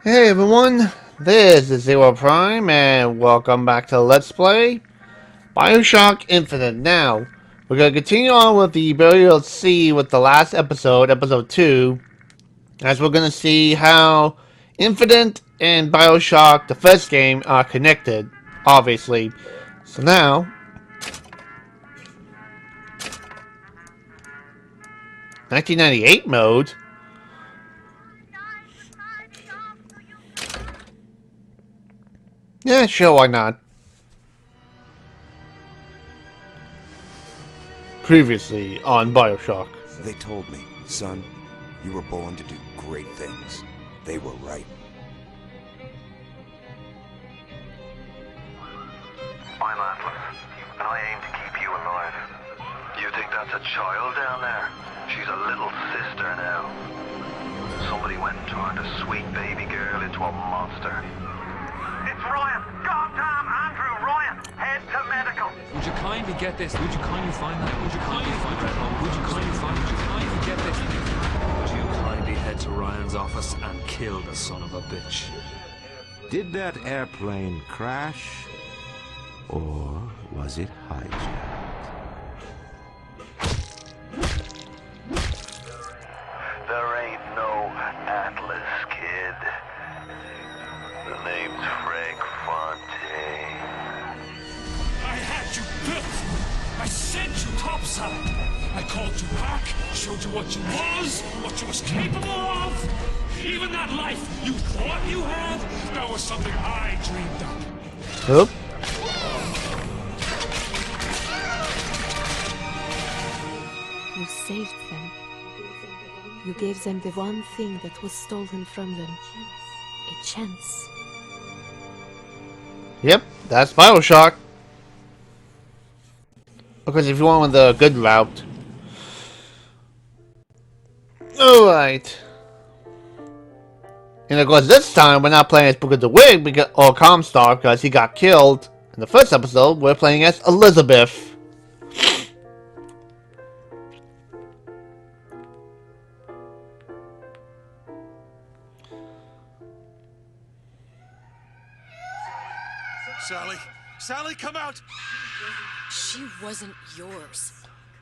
Hey everyone, this is ZeroPrime and welcome back to Let's Play Bioshock Infinite. Now, we're going to continue on with the Burial Sea with the last episode, episode 2, as we're going to see how Infinite and Bioshock, the first game, are connected, obviously. So now, 1998 mode? Yeah, sure, why not? Previously on Bioshock. They told me, son, you were born to do great things. They were right. I'm Atlas, and I aim to keep you alive. You think that's a child down there? She's a little sister now. Somebody went and turned a sweet baby girl into a monster. It's Ryan! Goddamn Andrew Ryan! Head to medical! Would you kindly get this? Would you kindly find that? Would you kindly find that? Would you kindly find it? Would you kindly get this? Would you kindly head to Ryan's office and kill the son of a bitch? Did that airplane crash? Or was it hijacked? There ain't no Atlas, kid. The name's Frank Fontaine. I had you built. I sent you topside. I called you back, showed you what you was capable of. Even that life you thought you had, that was something I dreamed up. Oop. You saved them. You gave them the one thing that was stolen from them. A chance. Yep, that's Bioshock. Because if you want the good route. Alright. And of course this time we're not playing as Book of the Wig or Comstar because he got killed in the first episode. We're playing as Elizabeth. Sally, come out! She wasn't yours,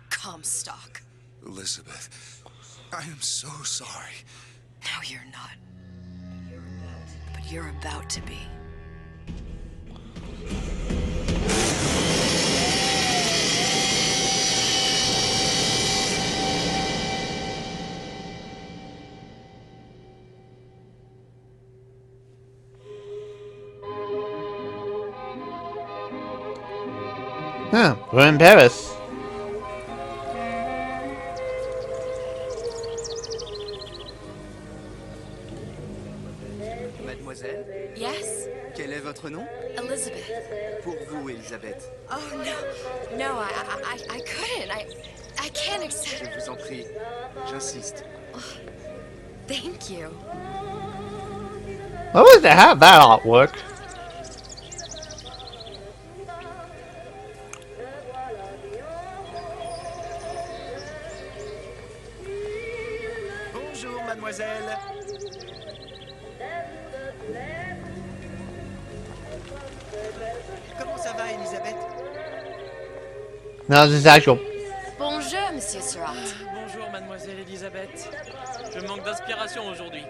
Comstock. Elizabeth, I am so sorry. No, you're not. But you're about to be. Huh, we're in Paris. Mademoiselle, Yes? quel est votre nom? Elizabeth. Pour vous, Elisabeth. Oh, no. No, I couldn't. I can't accept... Je vous en prie, j'insiste. Thank you. Why would they have that artwork? Bonjour, mademoiselle. Comment ça va, Elisabeth? No, this is actual. Bonjour, Monsieur Surratt. Bonjour, mademoiselle Elisabeth. Je manque d'inspiration aujourd'hui.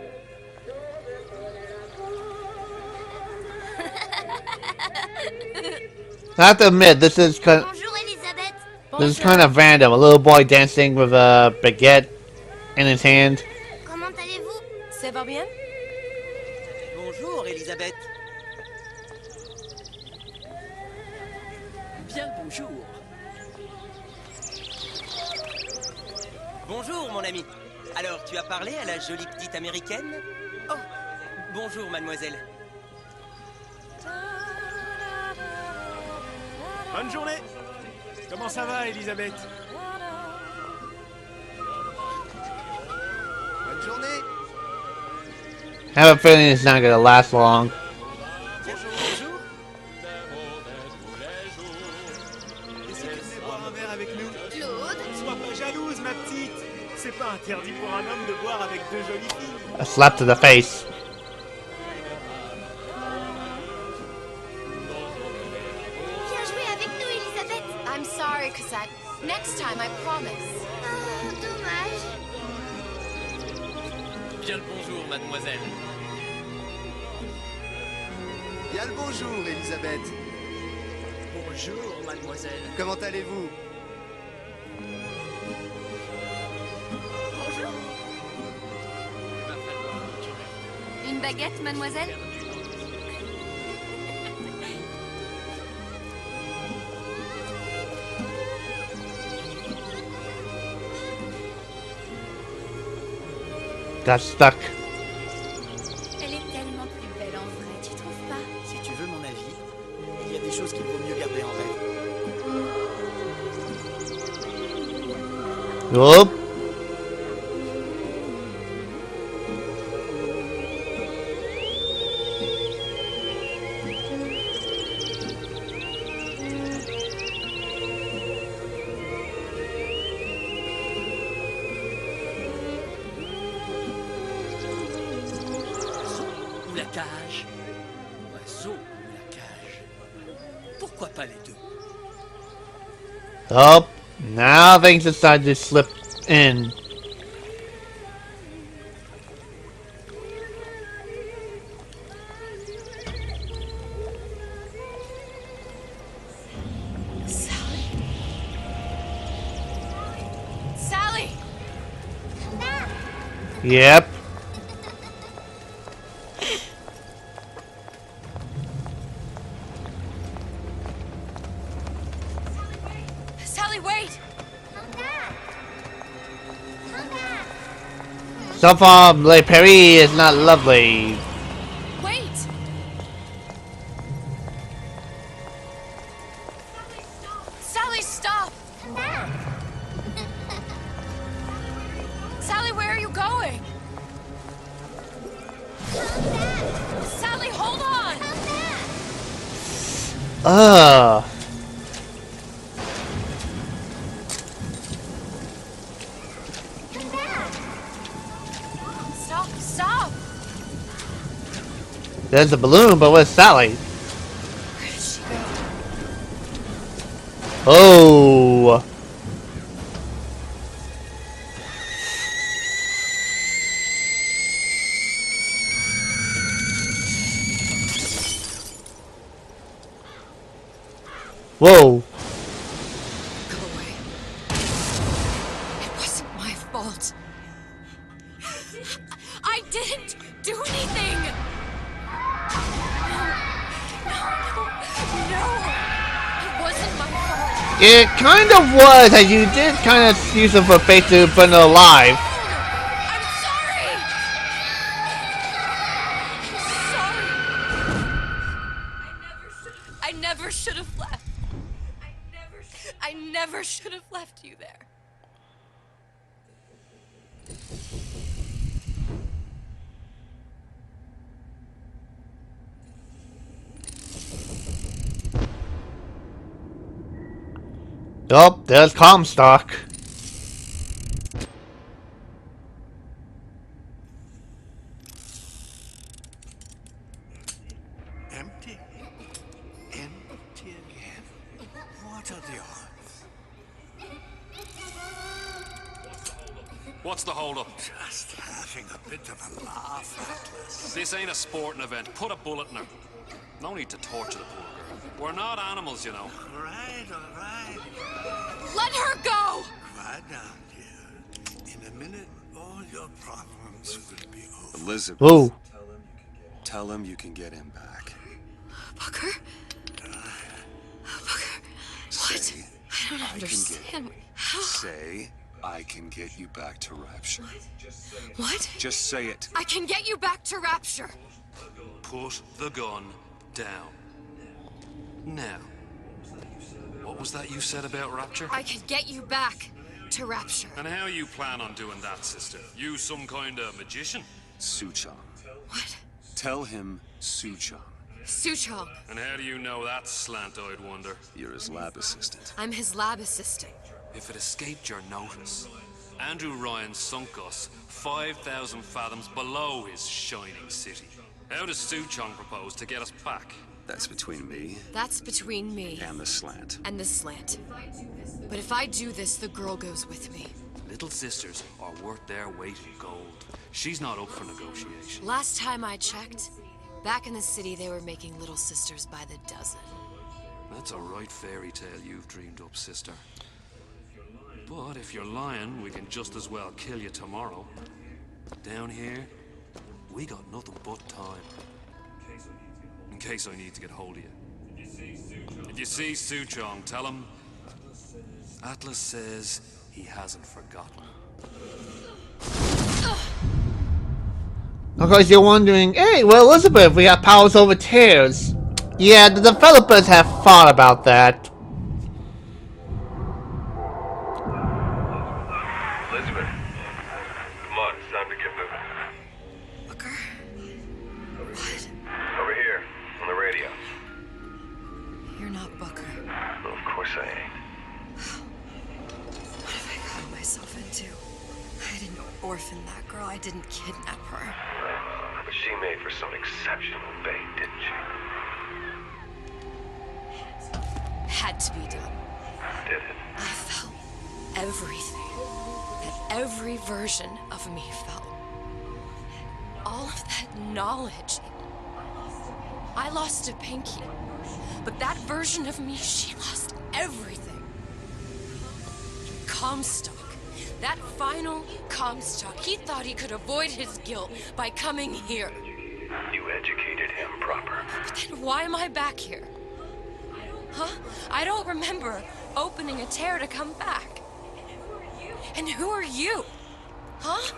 I have to admit, this is kind of, Bonjour, Elisabeth. this is kind of random. A little boy dancing with a baguette in his hand. Comment allez-vous? Ça va bien? Bonjour, Elisabeth. Bien bonjour. Bonjour, mon ami. Alors, tu as parlé à la jolie petite américaine? Oh, bonjour, mademoiselle. Bonne journée. Comment ça va, Elisabeth? Bonne journée. I have a feeling it's not gonna last long. Bonjour, bonjour. Et si tu venais boire un verre avec nous? Claude? Sois pas jalouse, ma petite. C'est pas interdit pour un homme de boire avec deux jolies filles. A slap to the face. Next time, I promise. Oh, dommage. Bien le bonjour, mademoiselle. Bien le bonjour, Elisabeth. Bonjour, mademoiselle. Comment allez-vous? Bonjour. Une baguette, mademoiselle? Got stuck. Elle est tellement plus belle en vrai, tu trouves pas? Si tu veux mon avis, il y a des choses qu'il vaut mieux garder en rêve. Hop. Ou la cage. Oiseau ou la cage. Pourquoi pas les deux? Oh, now things decide to slip in. Sally! Yep. Sally, wait! So far, Le Perry is not lovely. Wait! Sally, stop! Sally, where are you going? Sally, hold on! Ugh. Stop, stop! There's a balloon, but where's Sally? Where did she go? Oh. Whoa. Go away. It wasn't my fault. I didn't do anything! No! It wasn't my fault! It kind of was, and you did kind of use it for fate to put it alive. I'm sorry! I'm sorry! I never should have left. I never should have left you there. Oh, there's Comstock. Empty? Empty again? What are the odds? What's the hold-up? Just having a bit of a laugh, Atlas. This ain't a sporting event. Put a bullet in her. No need to torture the poor girl. We're not animals, you know. All right. Let her go! Quiet down, dear. In a minute, all your problems will be over. Elizabeth. Whoa. Tell him you can get him back. Booker? Booker? What? Say, I don't understand. How? Say, I can get you back to Rapture. What? Just say it. I can get you back to Rapture. Put the gun down. Now, what was that you said about Rapture? I can get you back to Rapture. And how you plan on doing that, sister? You some kind of magician? Suchong. What? Tell him Suchong. Suchong. And how do you know that, slant-eyed wonder? You're his lab assistant. I'm his lab assistant. If it escaped your notice, Andrew Ryan sunk us 5,000 fathoms below his shining city. How does Suchong propose to get us back? That's between me That's between me and the slant. and the slant. But if I do this, the girl goes with me. Little sisters are worth their weight in gold. She's not up for negotiation. Last time I checked, back in the city they were making little sisters by the dozen. That's a right fairy tale you've dreamed up, sister. But if you're lying, we can just as well kill you tomorrow. Down here, we got nothing but time. In case I need to get hold of you. If you see Suchong, tell him Atlas says he hasn't forgotten. Of course, you're wondering, hey, well, Elizabeth, we got powers over tears. Yeah, the developers have thought about that. Elizabeth, come on, it's time to get moving. Booker? What? Over here, on the radio. You're not Booker. Well, of course I ain't. What have I gotten myself into? I didn't orphan that girl. I didn't kidnap her. But she made for some exceptional bait, didn't she? Had to be done. Did it? I felt everything that every version of me felt. All of that knowledge. I lost a pinky, but that version of me, she lost everything. Comstock. That final Comstock. He thought he could avoid his guilt by coming here. You educated him proper. But then why am I back here? Huh? I don't remember opening a tear to come back. And who are you? Huh?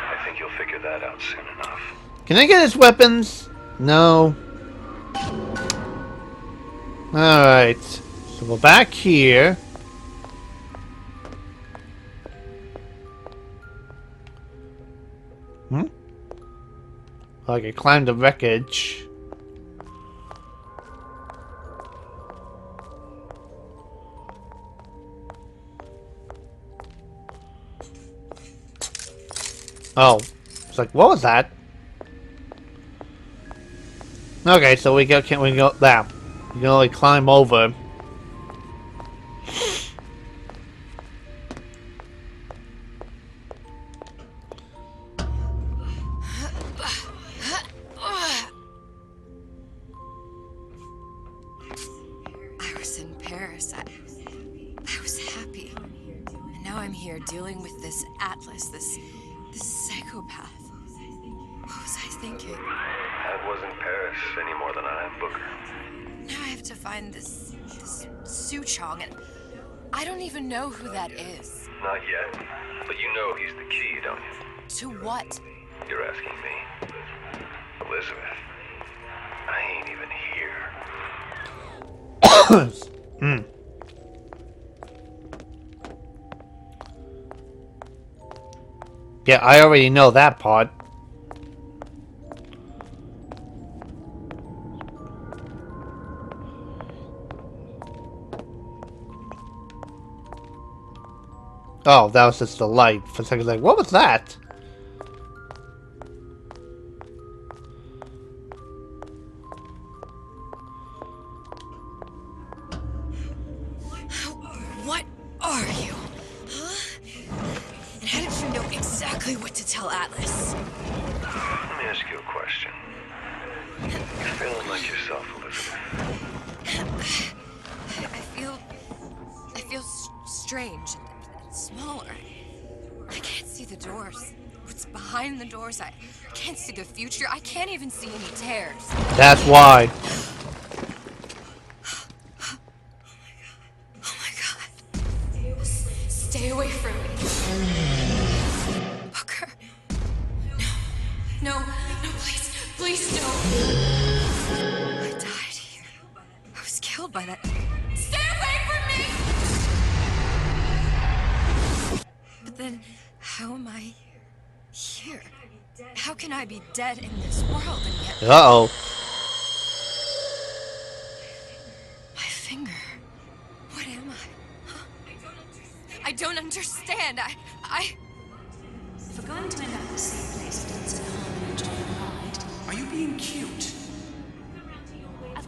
I think you'll figure that out soon enough. Can I get his weapons? No. Alright. So we're back here. Like I climbed the wreckage. Oh. It's like, what was that? Okay, so we go, can we go there? You can only climb over. I was in Paris. I was happy. And now I'm here dealing with this Atlas, this psychopath. What was I thinking? That wasn't Paris any more than I am Booker. Now I have to find this Suchong, and I don't even know who that is. Not yet. But you know he's the key, don't you? To what? You're asking me. Elizabeth, I ain't even here. Yeah, I already know that part. Oh, that was just the light. For a second, like, what was that? What are you? Huh? And how did you know exactly what to tell Atlas? Let me ask you a question. You feeling like yourself, Elizabeth? I feel strange and smaller. I can't see the doors. What's behind the doors? I can't see the future. I can't even see any tears. That's why. Oh my god. Stay away from me. Booker. No, please, please don't. I died here. I was killed by that. Stay away from me! But then, how am I here? How can I be dead in this world and yet... Uh-oh. My finger. What am I? Huh? I don't understand. I... If we're going to end up in the same place at once and harm and enjoy the ride, are you being cute?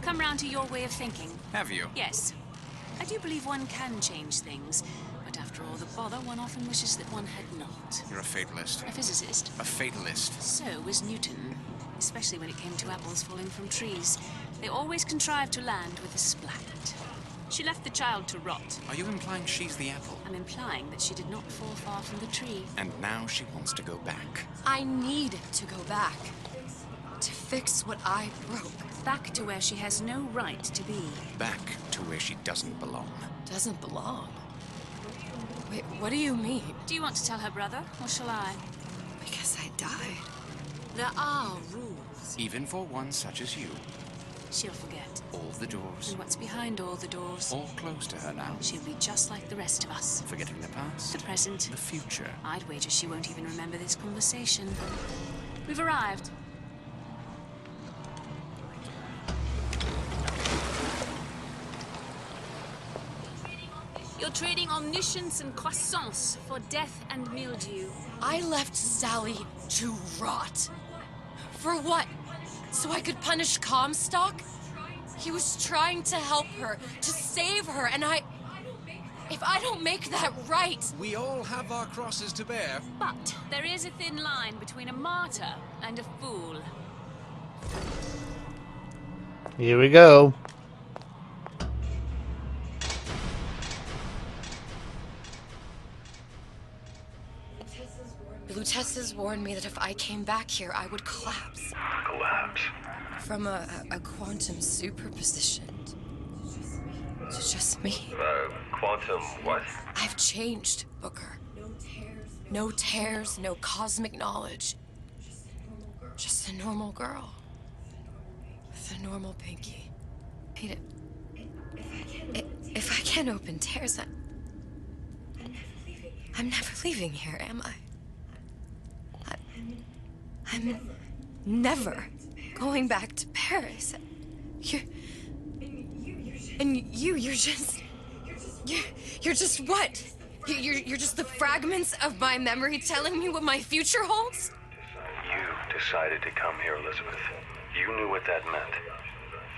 come round to your way of thinking. Have you? Yes. I do believe one can change things, but after all the bother, one often wishes that one had not. You're a fatalist. A physicist. A fatalist. So was Newton, especially when it came to apples falling from trees. They always contrived to land with a splat. She left the child to rot. Are you implying she's the apple? I'm implying that she did not fall far from the tree. And now she wants to go back. I need to go back. To fix what I broke. Back to where she has no right to be. Back to where she doesn't belong. Doesn't belong? Wait, what do you mean? Do you want to tell her brother, or shall I? Because I died. There are rules. Even for one such as you. She'll forget. All the doors. And what's behind all the doors? All closed to her now. She'll be just like the rest of us. Forgetting the past. The present. The future. I'd wager she won't even remember this conversation. We've arrived. You're trading omniscience and croissance for death and mildew. I left Sally to rot. For what? So I could punish Comstock? He was trying to help her, to save her, and if I don't make that right... We all have our crosses to bear. But there is a thin line between a martyr and a fool. Here we go. Lutessa's warned me that if I came back here, I would collapse. Collapse? From a quantum superposition to just me. Quantum what? I've changed, Booker. No tears, no cosmic knowledge. Just a normal girl. With a normal pinky. If I can't open tears, I'm never leaving here, am I? I'm never going back to Paris. You're just what? You're just the fragments of my memory telling me what my future holds? You decided to come here, Elizabeth. You knew what that meant.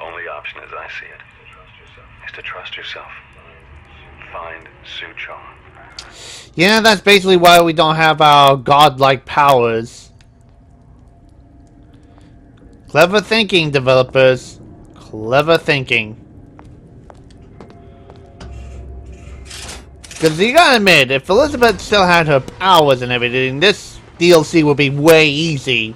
Only option, as I see it, is to trust yourself. Find Su Chong. Yeah, that's basically why we don't have our godlike powers. Clever thinking, developers. Clever thinking. Because you gotta admit, if Elizabeth still had her powers and everything, this DLC would be way easy.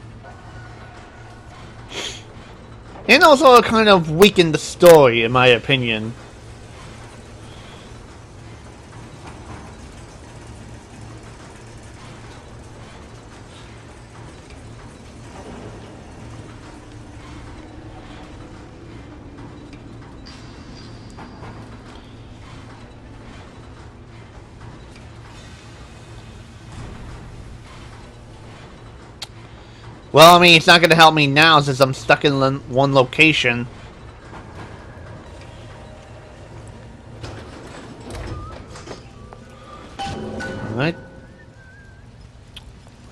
And also it kind of weakened the story, in my opinion. Well, I mean, it's not going to help me now since I'm stuck in one location. Alright.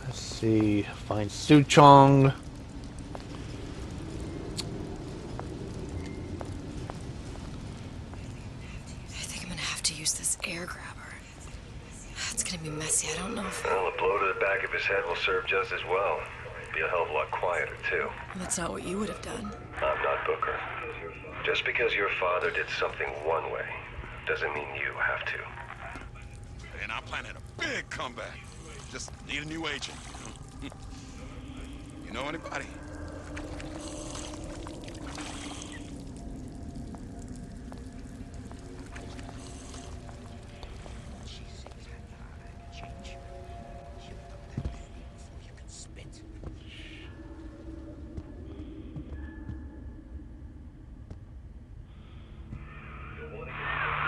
Let's see. Find Su Chong. I think I'm gonna have to use this air grabber. It's gonna be messy. I don't know if... Well, a blow to the back of his head will serve just as well. Be a hell of a lot quieter, too. That's not what you would have done. I'm not Booker. Just because your father did something one way, doesn't mean you have to. And I'm planning a big comeback. Just need a new agent. You know anybody?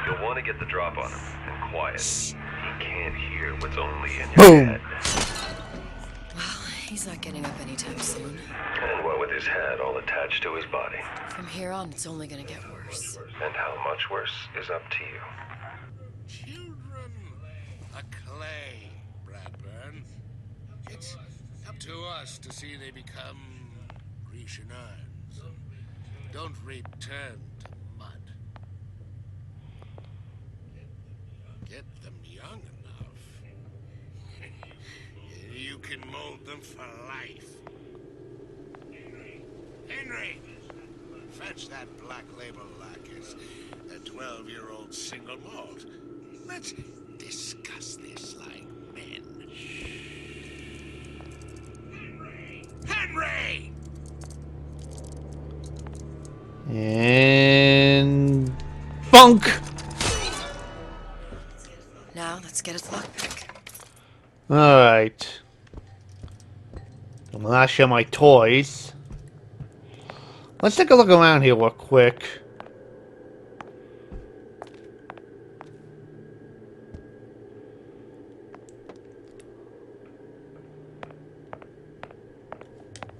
You'll want to get the drop on him, and quiet. He can't hear what's only in your Boom. head. Well, he's not getting up anytime soon. And what with his head all attached to his body. From here on, it's only gonna get worse. And how much worse is up to you. Children, a clay, Bradburn. It's up to us to see they become Grecian urns. don't return to mud. Get them young enough. You can mold them for life. Henry! Fetch that Black Label Lacquers, a 12-year-old single malt. Let's discuss this like men. Henry! And bunk. Now let's get its lockpick. All right. I'm gonna show my toys. Let's take a look around here real quick.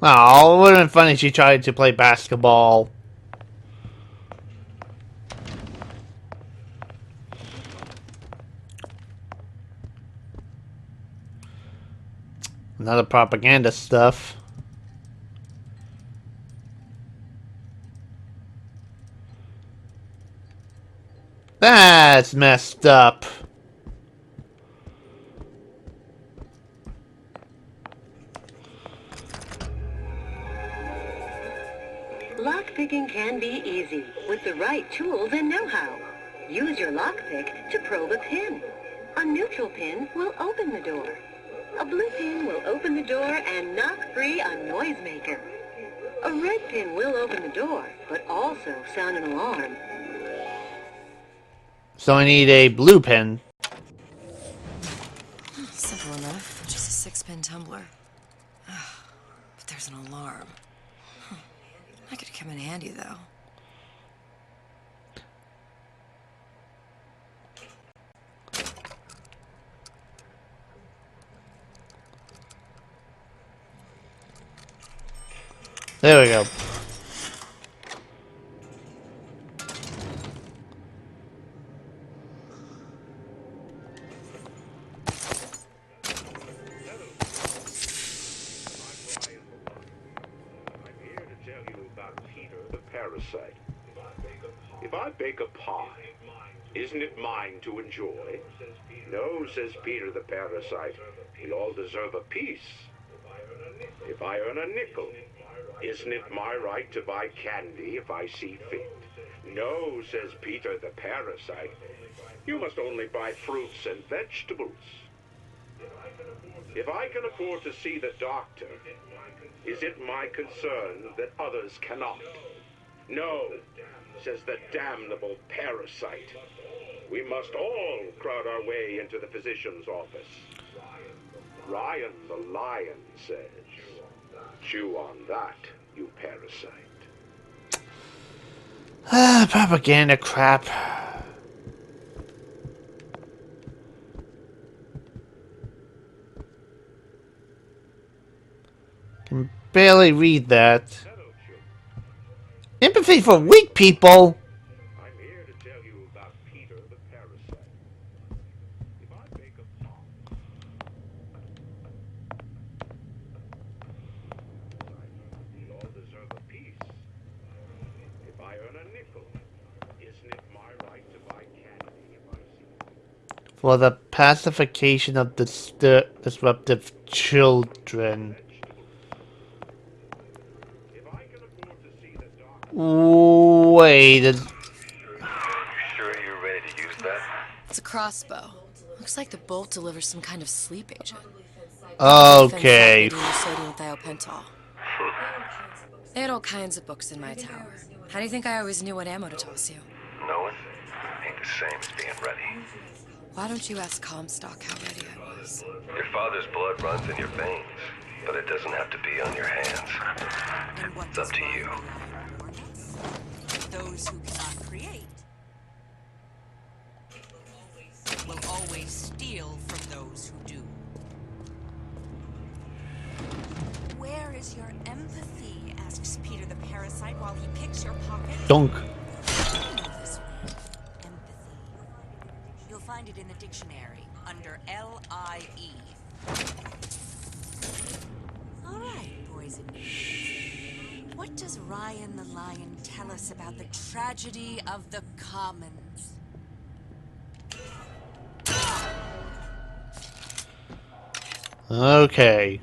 Oh, it would have been funny if she tried to play basketball. Another propaganda stuff. That's messed up. Lockpicking can be easy with the right tools and know-how. Use your lockpick to probe a pin. A neutral pin will open the door. A blue pin will open the door and knock free a noisemaker. A red pin will open the door, but also sound an alarm. So I need a blue pen. Simple enough. Just a 6-pin tumbler. But there's an alarm. That could come in handy, though. There we go. Parasite. If I bake a pie, isn't it mine to enjoy? No, says Peter the Parasite. We all deserve a piece. If I earn a nickel, isn't it my right to buy candy if I see fit? No, says Peter the Parasite. You must only buy fruits and vegetables. If I can afford to see the doctor, is it my concern that others cannot? No, says the damnable Parasite. We must all crowd our way into the physician's office. Ryan the lion says, chew on that, you parasite. Propaganda crap. Can barely read that. Empathy for weak people. I'm here to tell you about Peter the Parasite. If I bake a pie, we all deserve a piece. If I earn a nickel, isn't it my right to buy candy if I see? For the pacification of the disruptive children. Wait. You sure you're ready to use that? It's a crossbow. Looks like the bolt delivers some kind of sleep agent. Okay. Sodium thiopental. They had all kinds of books in my tower. How do you think I always knew what ammo to toss you? Knowing ain't the same as being ready. Why don't you ask Comstock how ready I was? Your father's blood runs in your veins, but it doesn't have to be on your hands. It's up to you. Those who cannot create will always steal from those who do. Where is your empathy? Asks Peter the Parasite while he picks your pocket. Dunk. You'll find it in the dictionary under L-I-E. All right, boys and girls. What does Ryan the Lion tell us about the tragedy of the Commons? Okay.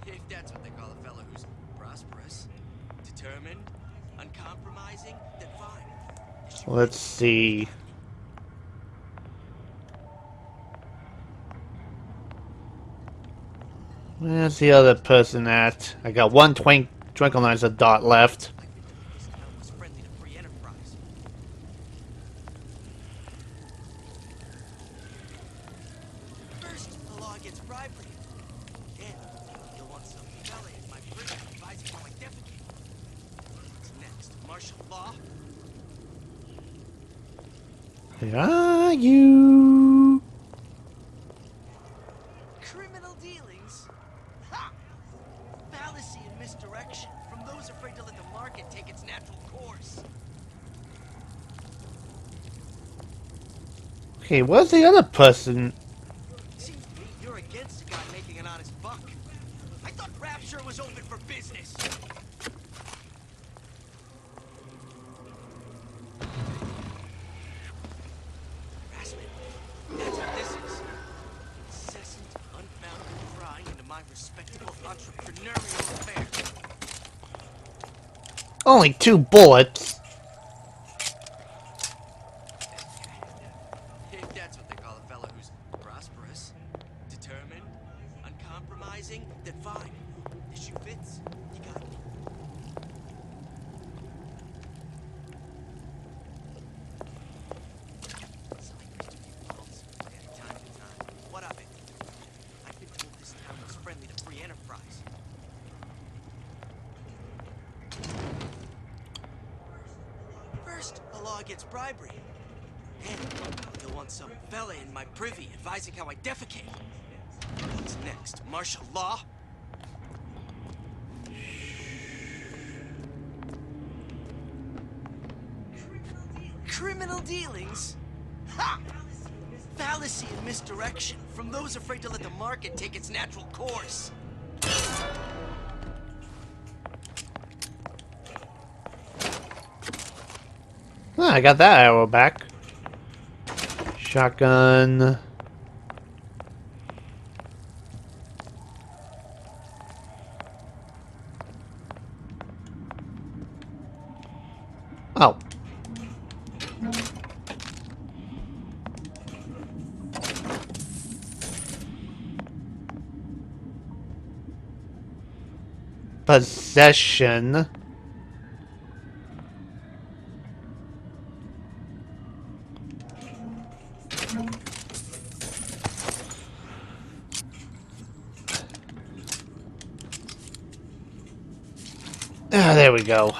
If that's what they call a fellow who's prosperous, determined, uncompromising, then fine. Let's see. Where's the other person at? I got one tranquilizer dot left. This town was friendly to free enterprise. First, the law against bribery. Then, you'll want some fella in my prison advising how I defecate. What's next? Martial law? Where are you? Criminal dealings? Ha! Fallacy and misdirection from those afraid to let the market take its natural course. Okay, where's the other person? Seems to me you're against a guy making an honest buck. I thought Rapture was open for business. Harassment. That's what this is. Incessant, unfounded prying into my respectable entrepreneurial affairs. Only 2 bullets. If that's what they call a fellow who's prosperous, determined, uncompromising, then fine. The shoe fits. You got me. So I used to be impulsive at time to time. What of it? I've been told this town was friendly to free enterprise. First, the law against bribery. Then, you'll want some fella in my privy advising how I defecate. What's next? Martial law? Criminal dealings? Ha! Fallacy and misdirection from those afraid to let the market take its natural course. Ah, I got that arrow back. Shotgun. Oh. Possession. Ah, there we go.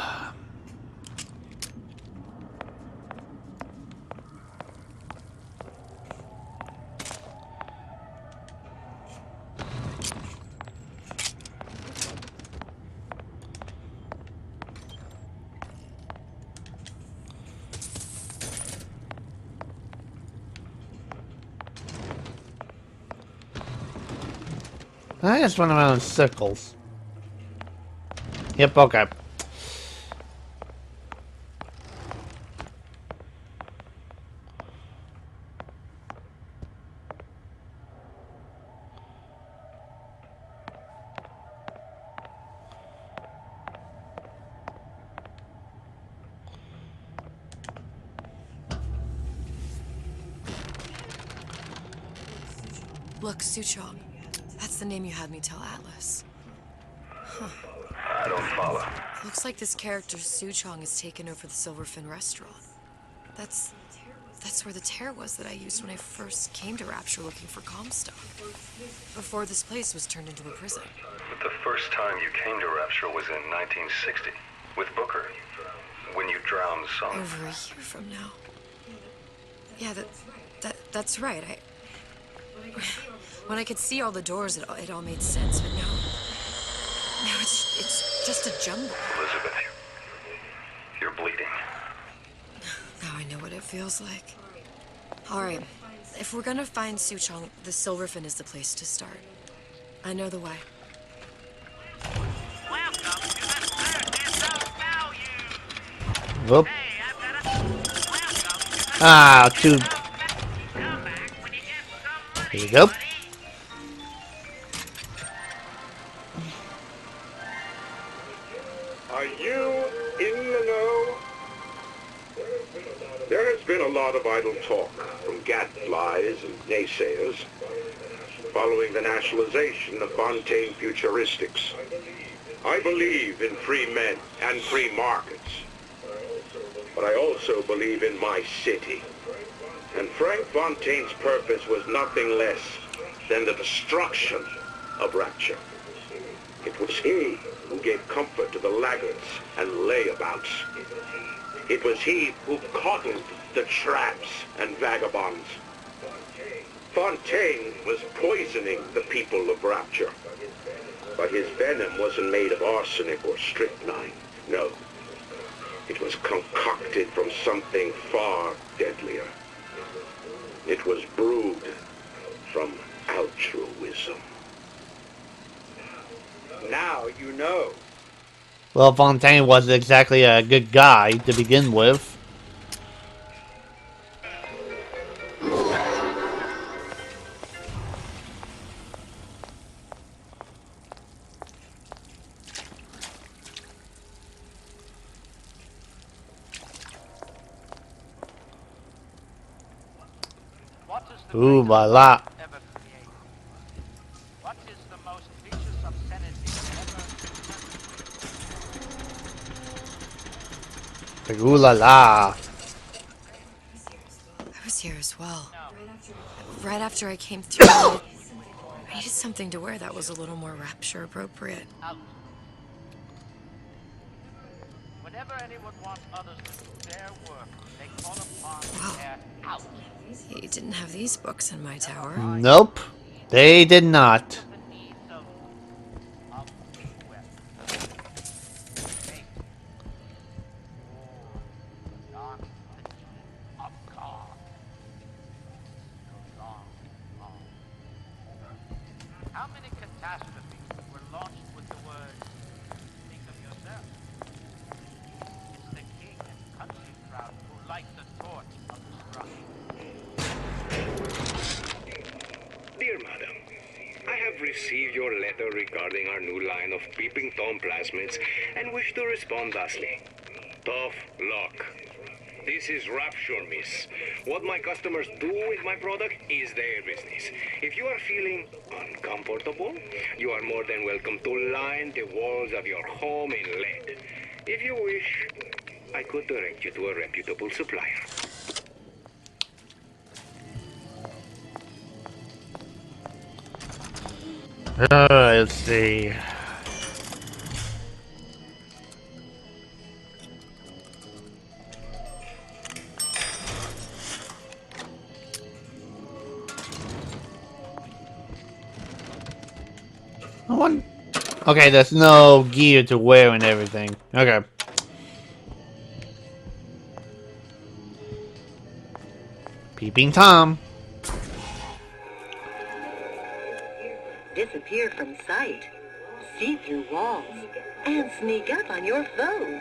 I just run around in circles. Yep, okay. Look, Suchong. That's the name you had me tell Atlas. Huh. I don't follow. Looks like this character Suchong has taken over the Silverfin restaurant. That's where the tear was that I used when I first came to Rapture looking for Comstock. Before this place was turned into a prison. But the first time you came to Rapture was in 1960, with Booker, when you drowned Son. Over a year from now. Yeah, that's right. When I could see all the doors, it all made sense, but now it's just a jumble. Elizabeth, you're bleeding. Now I know what it feels like. Alright, if we're gonna find Suchong, the Silverfin is the place to start. I know the way. Whoop. Ah, too. Here you go. Are you in the know? There has been a lot of idle talk from gadflies and naysayers following the nationalization of Fontaine Futuristics. I believe in free men and free markets, but I also believe in my city. And Frank Fontaine's purpose was nothing less than the destruction of Rapture. It was he who gave comfort to the laggards and layabouts. It was he who coddled the tramps and vagabonds. Fontaine was poisoning the people of Rapture. But his venom wasn't made of arsenic or strychnine. No. It was concocted from something far deadlier. It was brewed from altruism. Now you know. Well, Fontaine wasn't exactly a good guy to begin with. Ooh, la la. What is the most vicious obscenity ever? Ooh la la. I was here as well. Right after I came through, I needed something to wear that was a little more Rapture appropriate. Whenever anyone wants others to do their work, they call upon Wow. their out. You didn't have these books in my tower. Nope. They did not. How many catastrophes were launched with the words, think of yourself? It's the king and country crowd who light the torch of destruction. Dear Madam, I have received your letter regarding our new line of peeping Tom plasmids and wish to respond thusly. Tough luck. This is Rapture, miss. What my customers do with my product is their business. If you are feeling uncomfortable, you are more than welcome to line the walls of your home in lead. If you wish, I could direct you to a reputable supplier. Let's see. Okay, there's no gear to wear and everything. Okay. Peeping Tom. Disappear from sight, see through walls, and sneak up on your foes.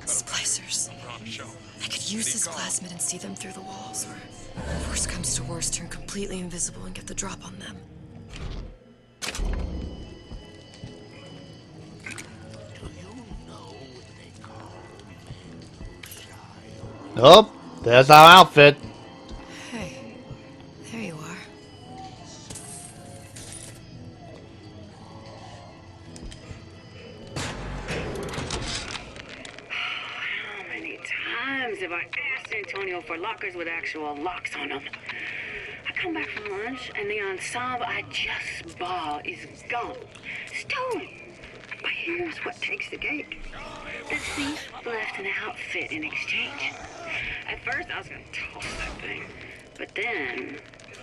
Splicers. I could use this plasmid and see them through the walls, or worst comes to worst, turn completely invisible and get the drop on them. Oh, there's our outfit. Hey, there you are. How many times have I asked Antonio for lockers with actual locks on them? I come back from lunch and the ensemble I just bought is gone. Stolen. But here's what takes the cake. The thief left an outfit in exchange. At first I was gonna toss that thing, but then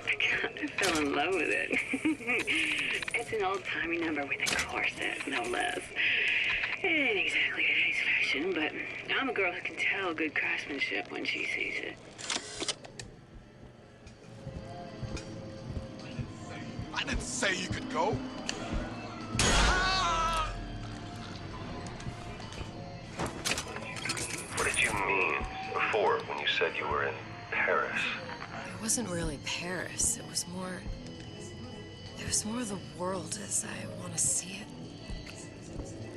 I kind of fell in love with it. It's an old-timey number with a corset, no less. It ain't exactly today's fashion, but I'm a girl who can tell good craftsmanship when she sees it. I didn't say you could go. What did you mean before when you said you were in Paris? It wasn't really Paris. It was more the world as I want to see it.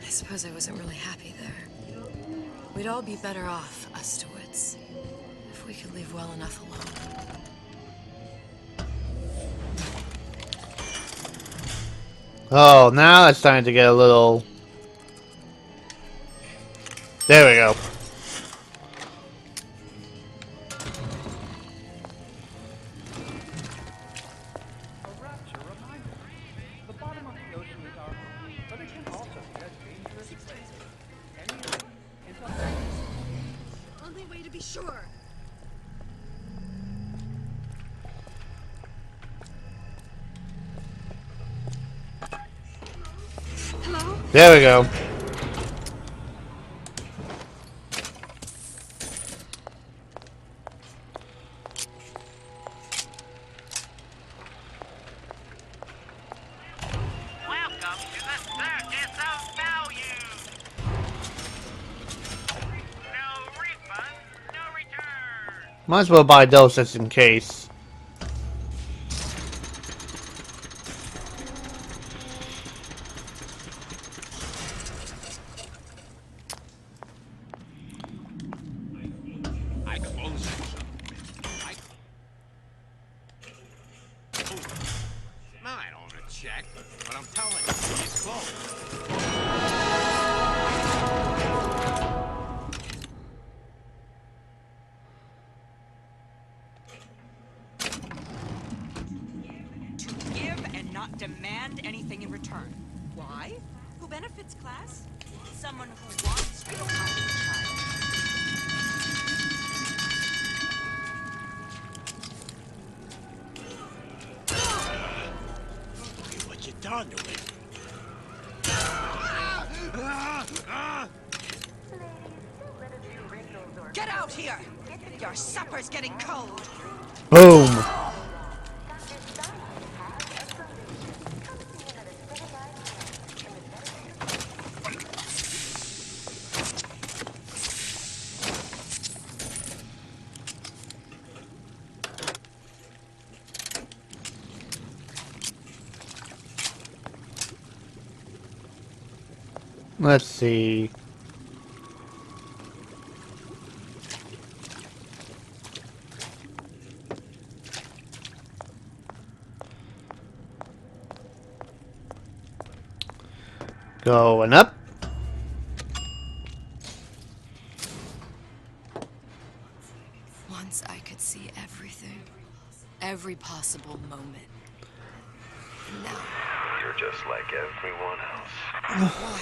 I suppose I wasn't really happy there. We'd all be better off, us DeWitts, if we could leave well enough alone. Oh, now it's starting to get a little... There we go. A rapture reminder. The bottom of the ocean is our home, but it can also be a dangerous place. Any lead into Only way to be sure. Hello? There we go. Welcome to the Circus of Value. No refund, no return. Might as well buy those just in case. I close it. No, I don't want to check, but I'm telling you, it's closed. To give and not demand anything in return. Why? Who benefits, class? Someone who wants to become a child. Look at what you done to it. Get out here! Your supper's getting cold. Boom. Let's see. Going up. Once I could see everything. Every possible moment. And now... You're just like everyone else. Why?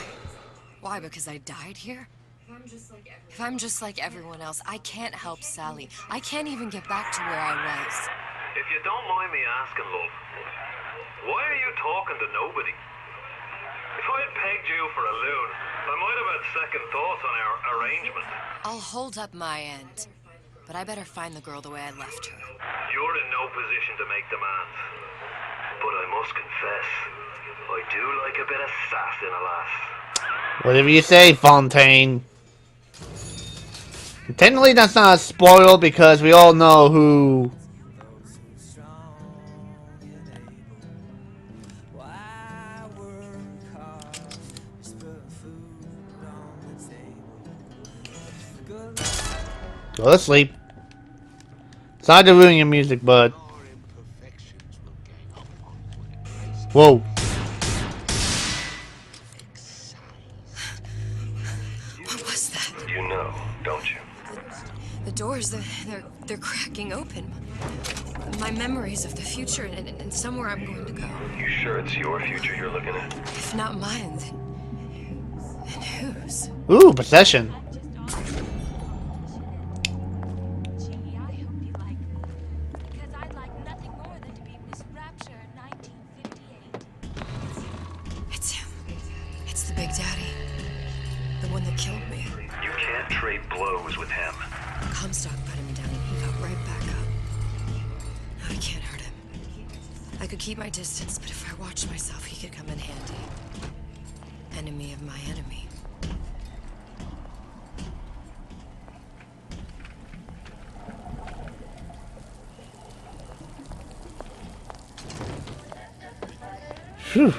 Why? Because I died here? If I'm just like everyone else, I can't help Sally. I can't even get back to where I was. If you don't mind me asking, love, why are you talking to nobody? If I had pegged you for a loon, I might have had second thoughts on our arrangement. I'll hold up my end. But I better find the girl the way I left her. You're in no position to make demands. But I must confess, I do like a bit of sass in a lass. Whatever you say, Fontaine. Technically, that's not a spoil because we all know who... Go to sleep. Sorry to ruin your music, bud. Whoa. What was that? You know, don't you? The doors, they're cracking open. My memories of the future and somewhere I'm going to go. You sure it's your future you're looking at? If not mine, then whose? Ooh, possession. It's him. It's the Big Daddy. killed me. You can't trade blows with him. Comstock put him down and he got right back up. I can't hurt him. I could keep my distance, but if I watched myself, he could come in handy. Enemy of my enemy. Phew.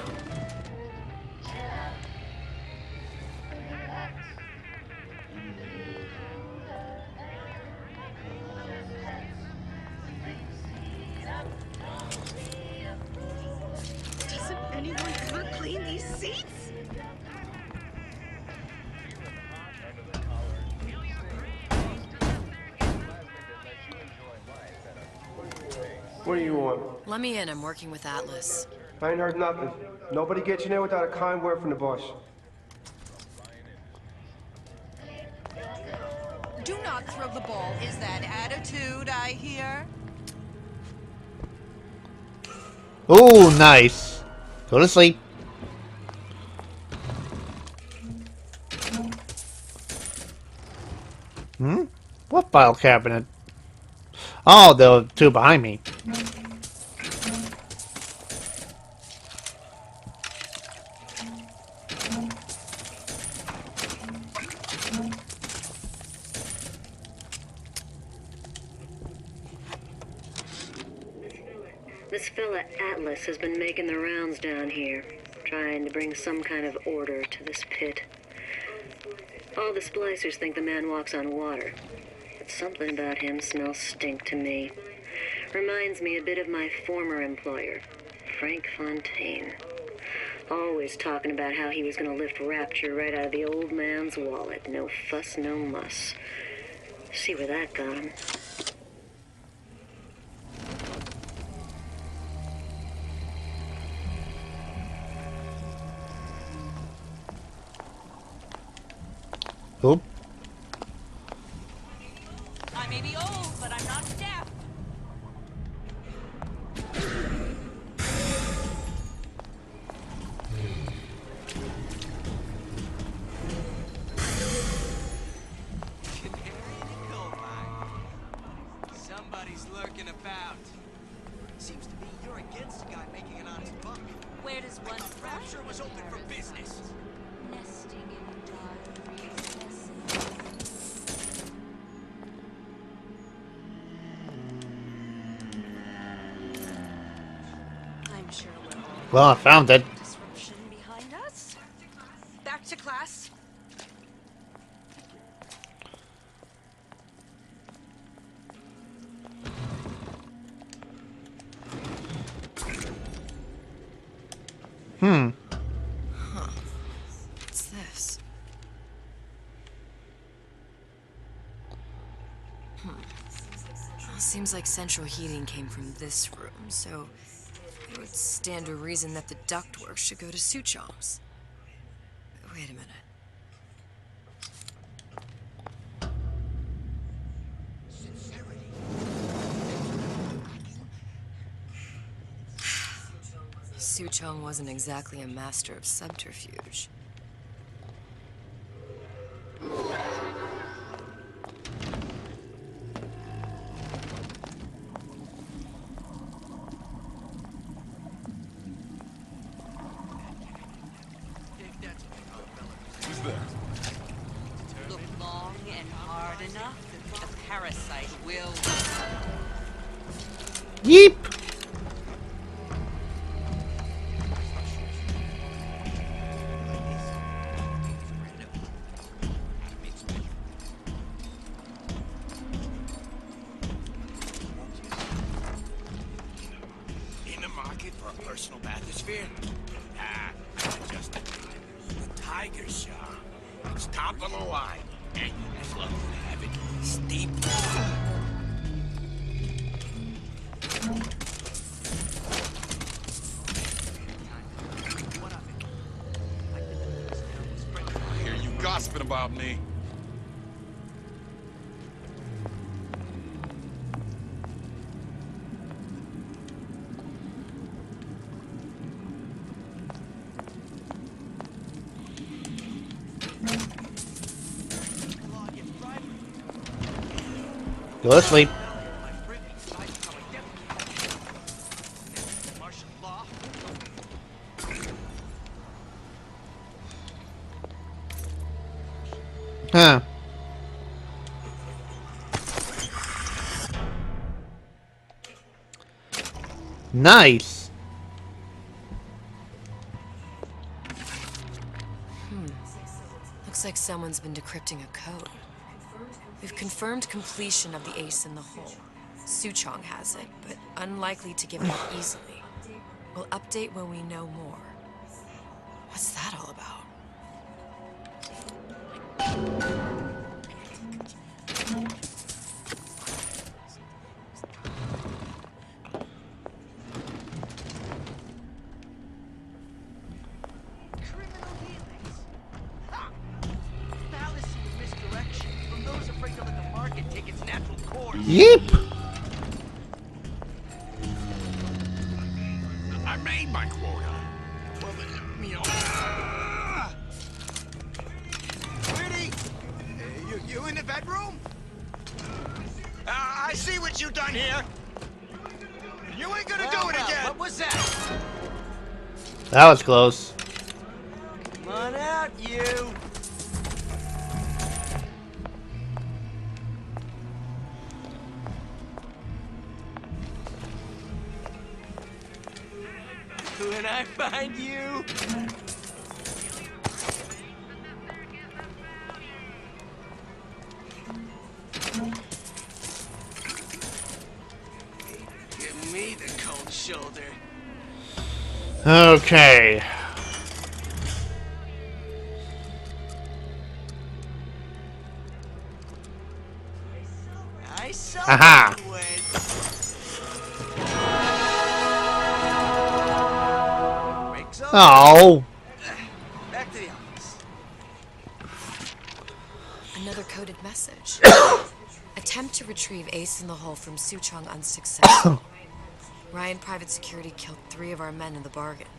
Doesn't anyone ever clean these seats? What do you want? Let me in. I'm working with Atlas. I ain't heard nothing. Nobody gets in there without a kind word from the boss. Do not throw the ball. Is that attitude I hear? Oh, nice. Go to sleep. Hmm? What file cabinet? Oh, the two behind me. This fella Atlas has been making the rounds down here, trying to bring some kind of order to this pit. All the splicers think the man walks on water, but something about him smells stink to me. Reminds me a bit of my former employer, Frank Fontaine. Always talking about how he was going to lift Rapture right out of the old man's wallet. No fuss, no muss. See where that got him. Oop. I may be old, but I'm not deaf. Somebody's lurking about. Seems to be you're against a guy making an honest buck. Where does one Rapture was open for business. Nesting in dark recesses. I'm sure we're all Well, I found it. Disruption behind us. Back to class. Hmm. Huh. What's this? Well, seems like central heating came from this room, so it would stand to reason that the ductwork should go to Suchong's. Wait a minute. Suchong wasn't exactly a master of subterfuge. Who's there? Look long and hard enough, the parasite will. Yeep. In the market for a personal bathysphere? Ah, just the Tiger Shah. It's top of the line. And as luck would have it, steep. I hear you gossiping about me. Go to sleep. Huh. Nice. Looks like someone's been decrypting a code. We've confirmed completion of the ace in the hole. Suchong has it, but unlikely to give it up easily. We'll update when we know more. What's that all about? Yep. I made my quota. Well, you know. Pretty. You in the bedroom? I see what you done here. You ain't gonna do it again. What was that? That was close. Come on out, you. When I find you... Give me the cold shoulder. Okay. I saw Aha. you went. Oh. Back to the office. Another coded message. Attempt to retrieve Ace in the Hole from Suchong unsuccessful. Ryan Private Security killed 3 of our men in the bargain.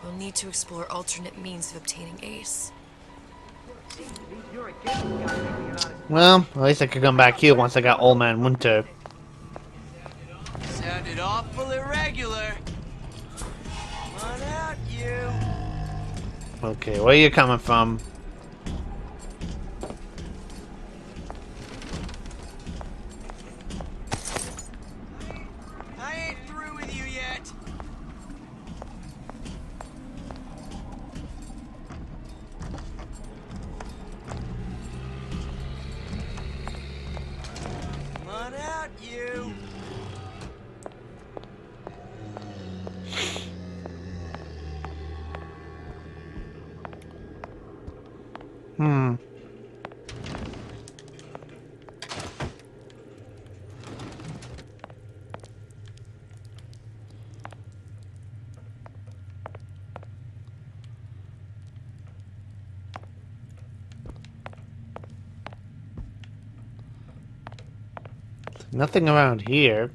We'll need to explore alternate means of obtaining Ace. Well, at least I could come back here once I got Old Man Winter. Sounded awful irregular. Come on out, you. Okay, where are you coming from? I ain't through with you yet. Come on out, you. Hmm. Nothing around here.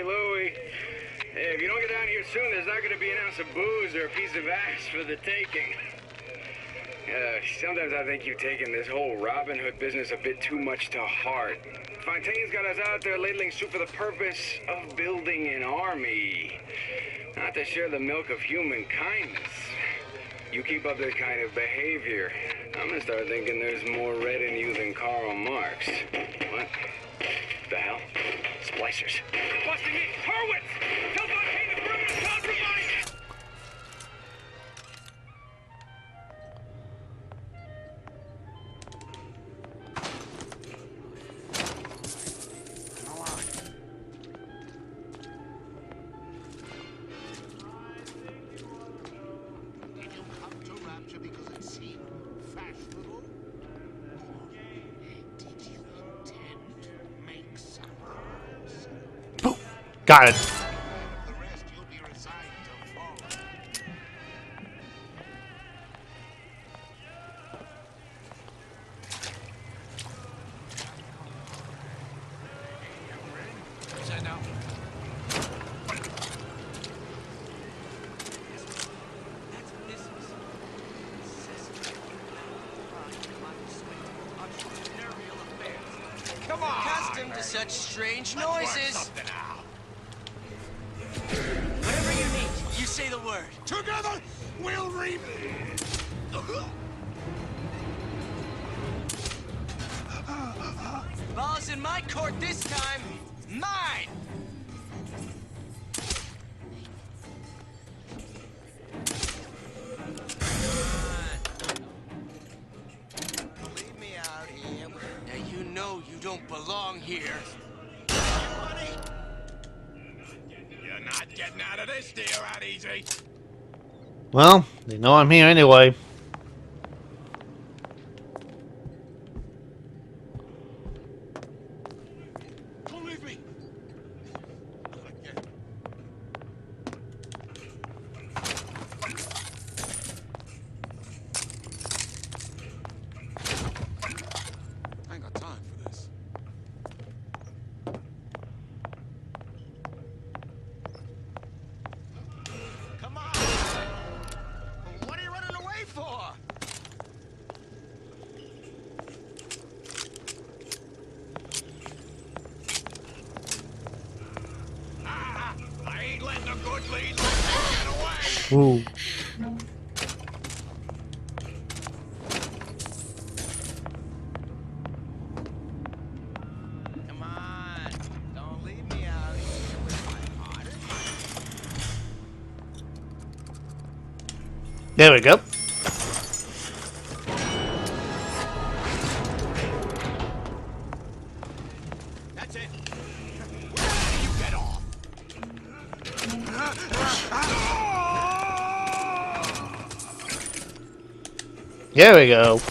Louie. Hey, if you don't get down here soon, there's not going to be an ounce of booze or a piece of ass for the taking. Sometimes I think you've taken this whole Robin Hood business a bit too much to heart. Fontaine's got us out there ladling soup for the purpose of building an army, not to share the milk of human kindness. You keep up this kind of behavior, I'm gonna start thinking there's more red in you than Karl Marx. What the hell? Splicers. Busting it! Hurwitz! Tell Fontaine the perimeter's compromised! Did you come to Rapture because it seemed fashionable? Did you intend to make some? Got it. The rest you Come on! Accustomed to such strange noises. Whatever you need, you say the word. Together, we'll reap. Ball's in my court this time. Mine! Leave me out here. Now you know you don't belong here. You're not getting out of this deal that easy. Well, they know I'm here anyway. Don't leave me. I ain't got time for this. Come on! What are you running away for? I ain't letting a good lead get away. Ooh. Come on! Don't leave me out here with my heart. There we go. That's it. Where do you get off? There we go.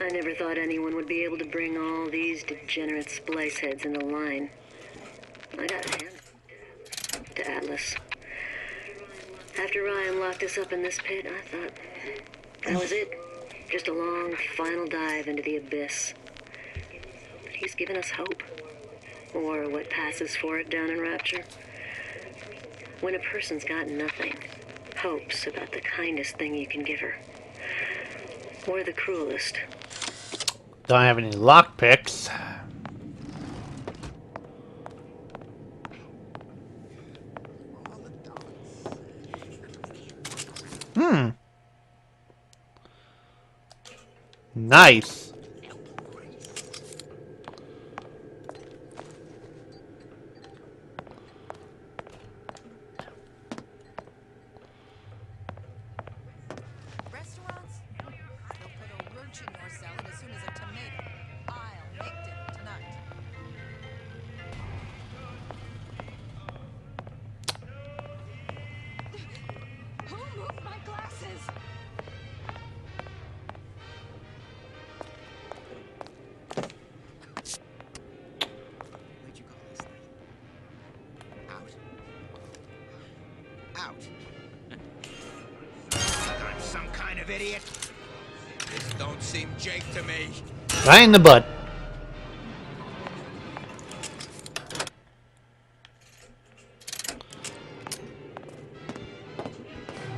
I never thought anyone would be able to bring all these degenerate splice heads in the line. I got a hand to Atlas. After Ryan locked us up in this pit, I thought that was it. Just a long, final dive into the abyss. But he's given us hope. Or what passes for it down in Rapture. When a person's got nothing, hope's about the kindest thing you can give her. Or the cruelest. Don't have any lockpicks. Nice. Restaurants? They'll put a roach in your salad as soon as a tomato. I'll make dinner tonight. Who moved my glasses? Where'd you go last night? Out. I'm some kind of idiot. This don't seem Jake to me. Right in the butt.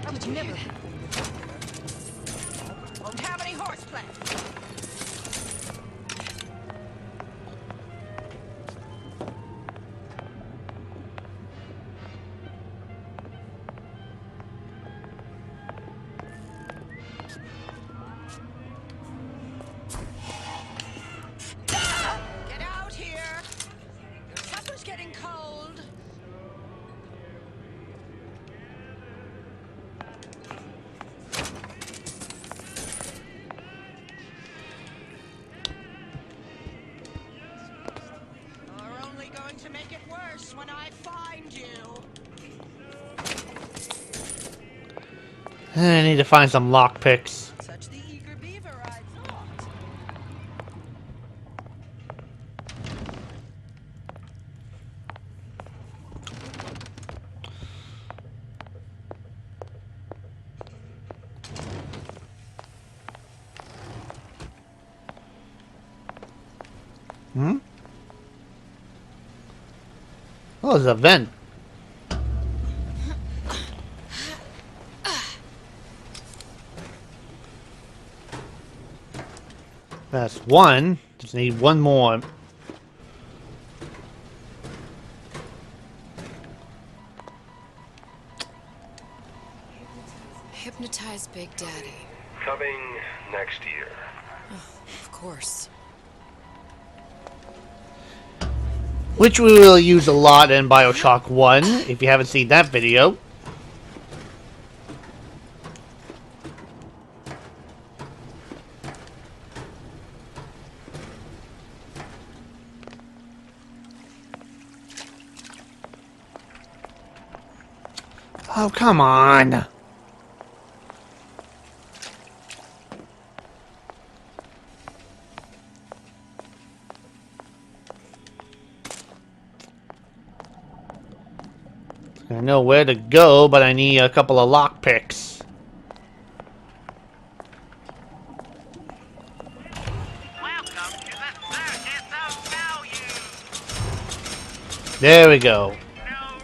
I would never. Won't have any horseplay. Get out here. Your supper's getting cold. You're only going to make it worse when I find you. I need to find some lockpicks. Such the eager beaver, I thought. Hmm? Oh, there's a vent. That's one. Just need one more. Hypnotize Big Daddy. Coming next year. Of course. Which we will use a lot in Bioshock 1, if you haven't seen that video. Oh, come on. I know where to go, but I need a couple of lockpicks. Welcome to the circus of value. There we go. No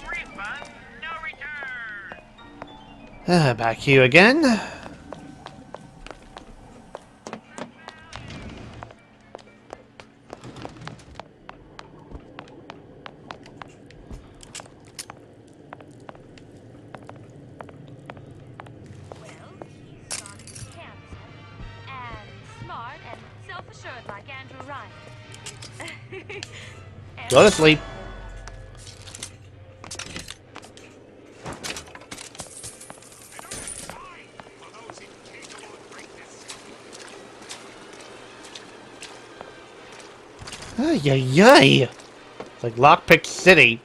refund, no return. Back here again. Smart and self-assured like Andrew Ryan. Go to sleep. Ay, ay, ay. It's like Lockpick City.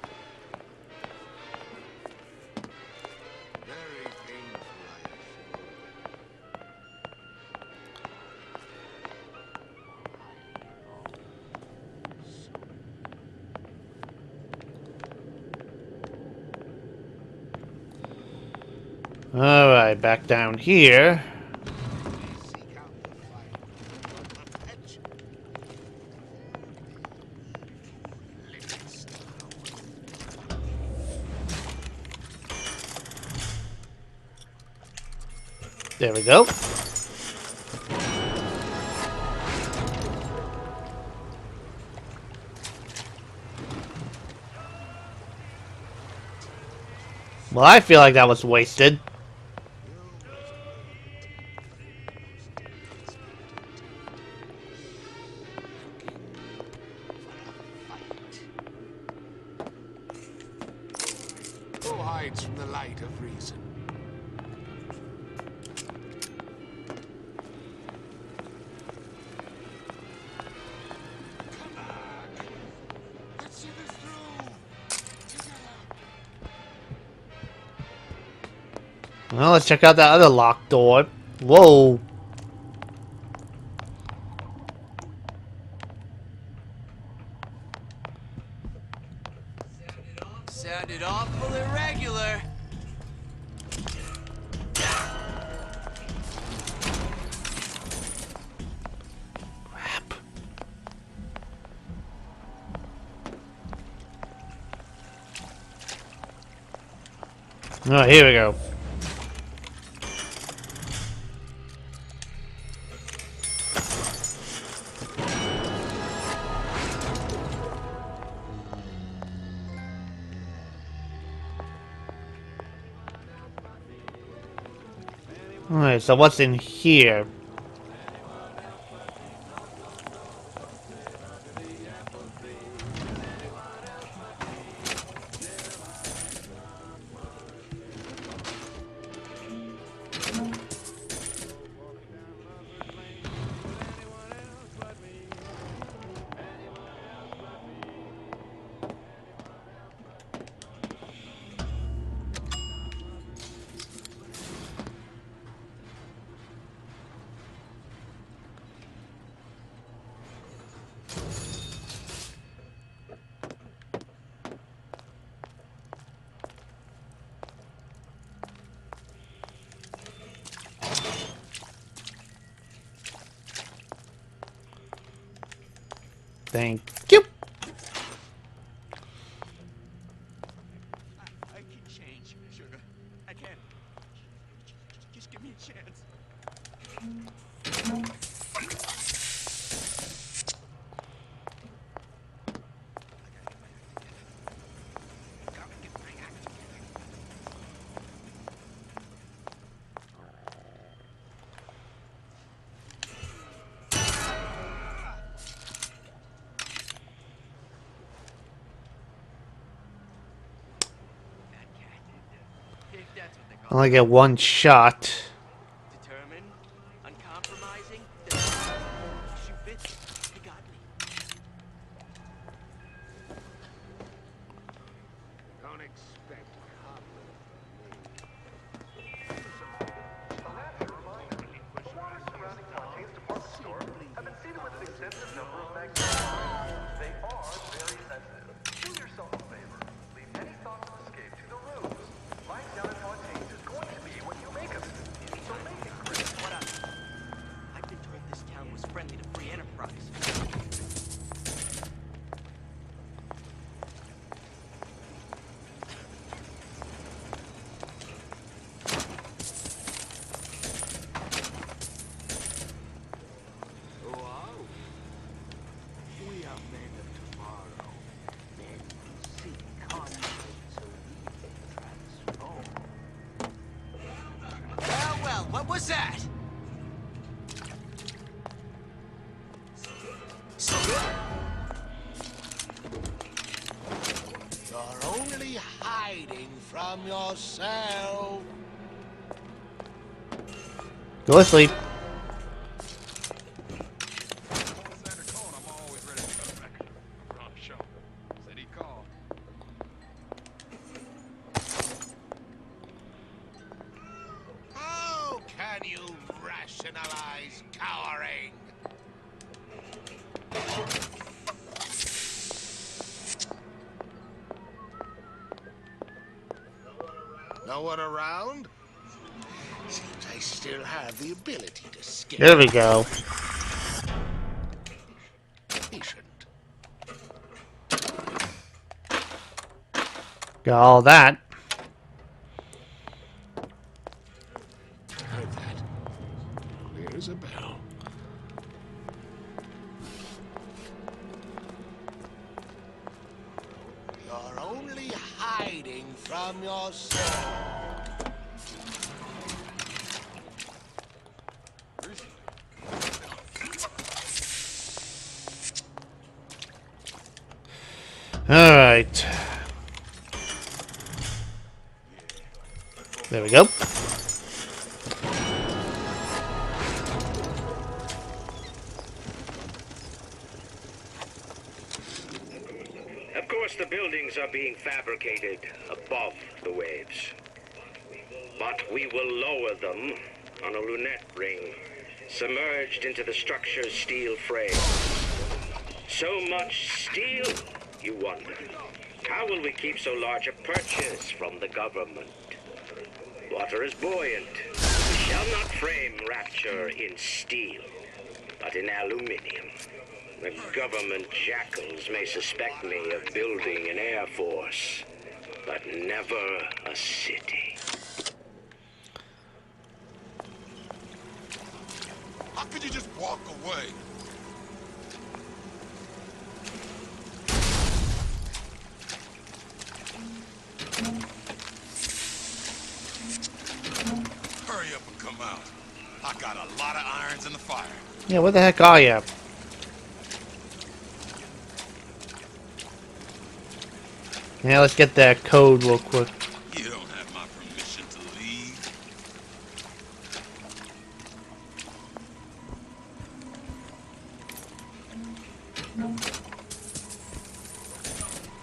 Alright, back down here. There we go. Well, I feel like that was wasted. Who hides from the light of reason? Come back. Let's see this through. Well, let's check out that other locked door. Whoa. Sounded awful irregular. Oh, here we go. Alright, so what's in here? Thank you. I can change, sugar. I can. Just give me a chance. I only get one shot. Determined, uncompromising, shoe fits. You got me. Don't expect Have been seeded with an extensive number of magnetic. They are very sensitive. Do yourself a favor. Leave any thoughts of escape to the ruse. Life down in Fontaine is going to be what you make of it. So make it great. What up? I've been told this town was friendly to free enterprise. wow. We are men of tomorrow. Men who seek conflict so we can transform. Well, what was that? You're only hiding from yourself. Go to sleep. How can you rationalize cowering? No one around? Seems I still have the ability to scare. There we go. Patient. Got all that. Heard that. Clear as a bell. You're only hiding from yourself. All right. There we go. Of course, the buildings are being fabricated above the waves. But we will lower them on a lunette ring, submerged into the structure's steel frame. So much steel, you wonder. How will we keep so large a purchase from the government? Water is buoyant. We shall not frame rapture in steel, but in aluminium. The government jackals may suspect me of building an air force, but never a city. How could you just walk away? Hurry up and come out. I got a lot of irons in the fire. Yeah, what the heck are you? Yeah, let's get that code real quick. You don't have my permission to leave.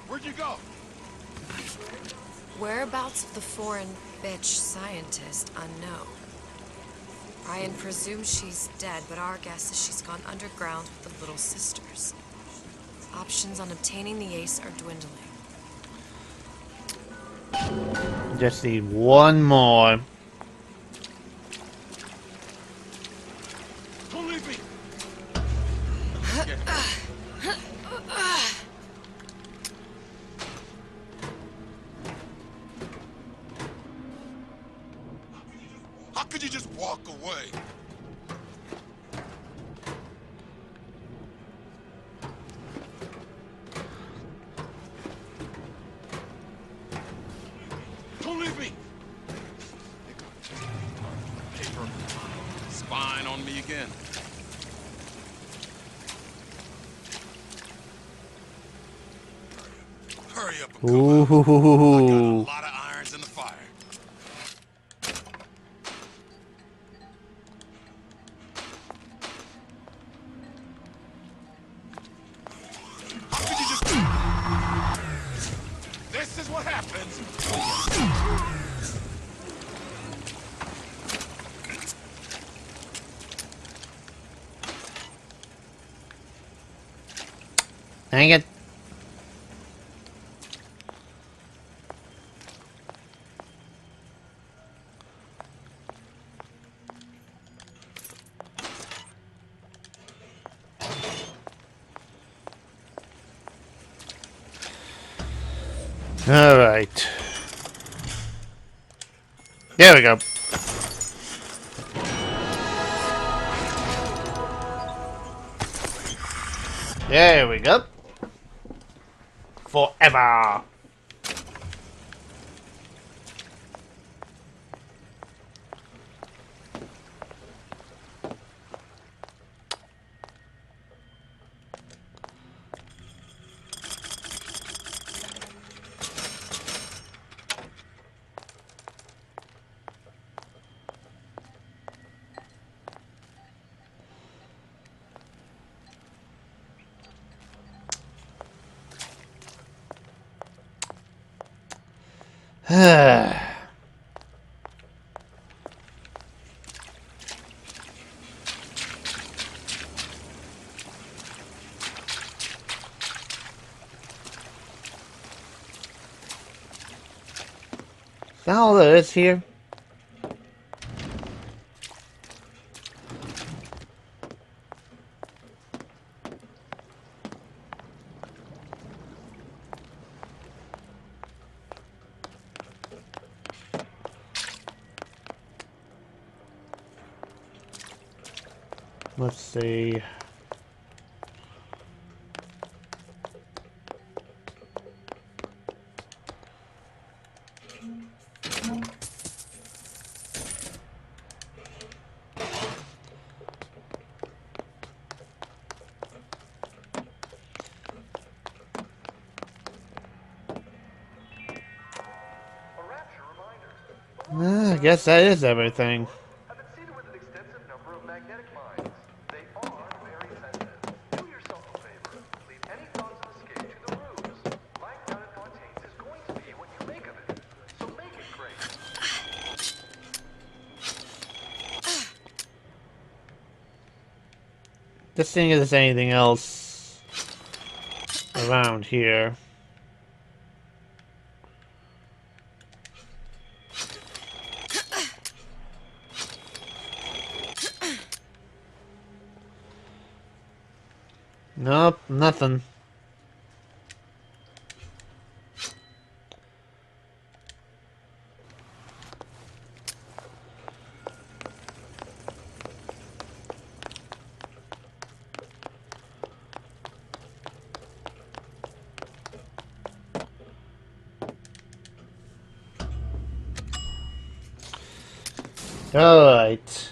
Where'd you go? Whereabouts of the foreign bitch scientist unknown. Brian presumes she's dead, but our guess is she's gone underground with the Little Sisters. Options on obtaining the ace are dwindling. Just need one more. Don't leave me. could you just walk away? Don't leave me! Paper. Spying on me again. Hurry up and come out. I got a lot of irons in the fire. How could you just... This is what happens. Dang it. All right. There we go. There we go. Forever. Is that all there is here? Let's see. I guess that is everything. Just seeing if there's anything else around here. Nope, nothing. All right.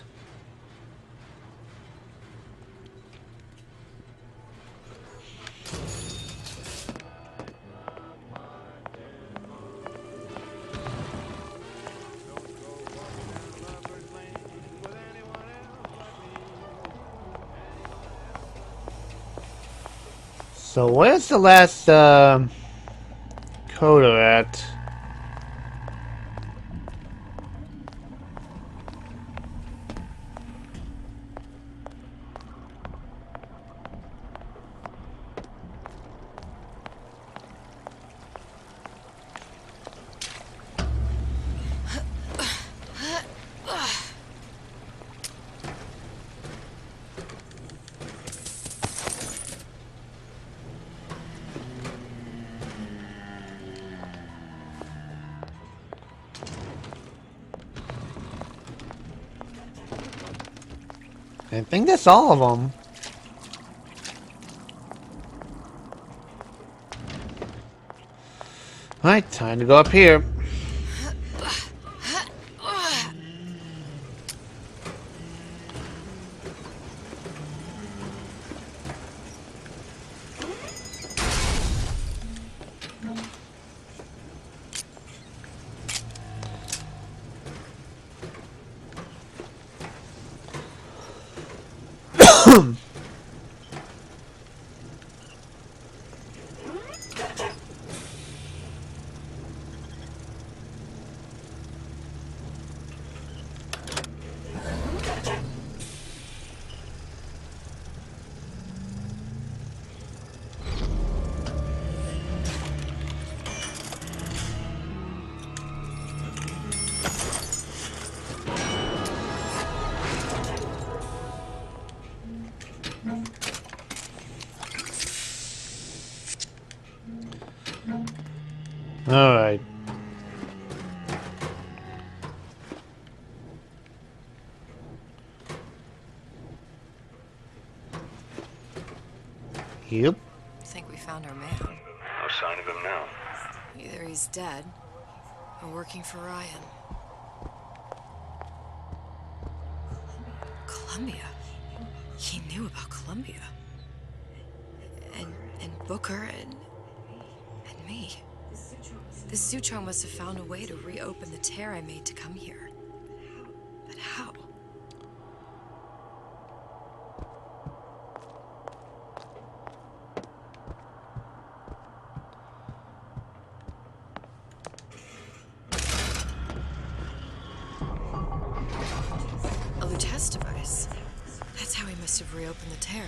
So where's the last coder at? I think that's all of them. Alright, time to go up here. Alright. Yep. I think we found our man. No sign of him now. Either he's dead, or working for Ryan. Columbia. He knew about Columbia. And Booker and me. This Sutron must have found a way to reopen the tear I made to come here. But how? A Lutece device. That's how he must have reopened the tear.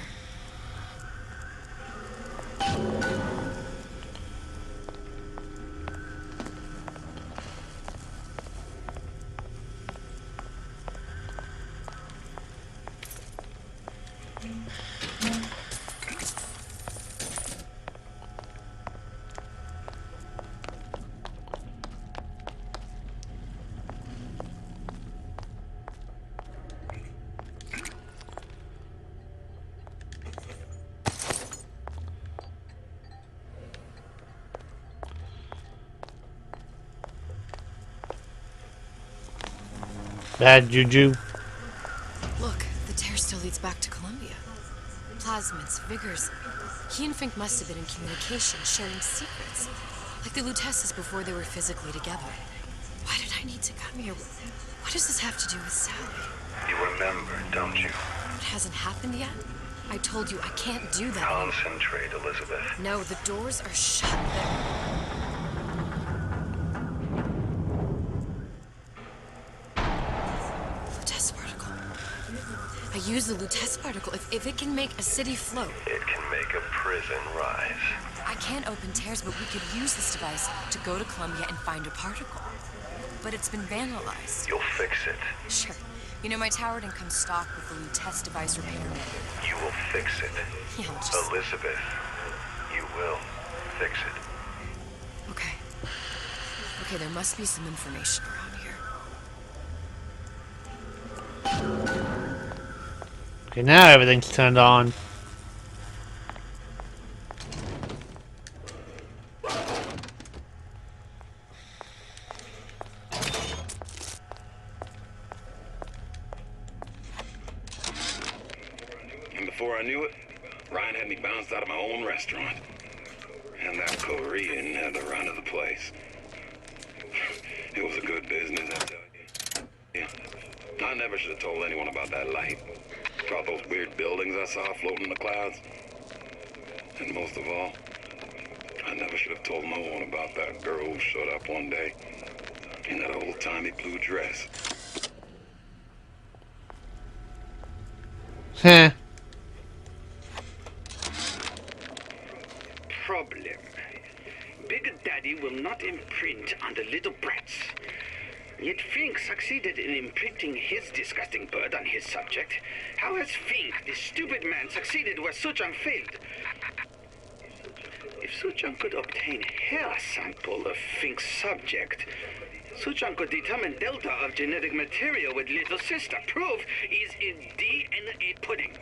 Bad juju. Look, the tear still leads back to Columbia. Plasmids, vigors. He and Fink must have been in communication, sharing secrets. Like the Luteces before they were physically together. Why did I need to come here? What does this have to do with Sally? You remember, don't you? It hasn't happened yet? I told you I can't do that. Concentrate, Elizabeth. No, the doors are shut. They're... Lutece particle. I use the Lutece particle. If it can make a city float. It can make a prison rise. I can't open tears, but we could use this device to go to Columbia and find a particle. But it's been vandalized. You'll fix it. Sure. You know, my tower didn't come stocked with the Lutece device repairman. You will fix it. Yeah, I'll just... Elizabeth, you will fix it. Okay. Okay, there must be some information around here. Okay, now everything's turned on. And before I knew it, Ryan had me bounced out of my own restaurant. And that Korean had the run of the place. It was a good business, I tell you. Yeah. I never should have told anyone about that light. About those weird buildings I saw floating in the clouds. And most of all, I never should have told no one about that girl who showed up one day in that old-timey blue dress. Heh. Problem. Big Daddy will not imprint on the little brats. Yet Fink succeeded in imprinting his disgusting bird on his subject. How has Fink, this stupid man, succeeded where Suchong failed? If Suchong could obtain a hair sample of Fink's subject, Suchan could determine delta of genetic material with little sister. Proof is in DNA pudding.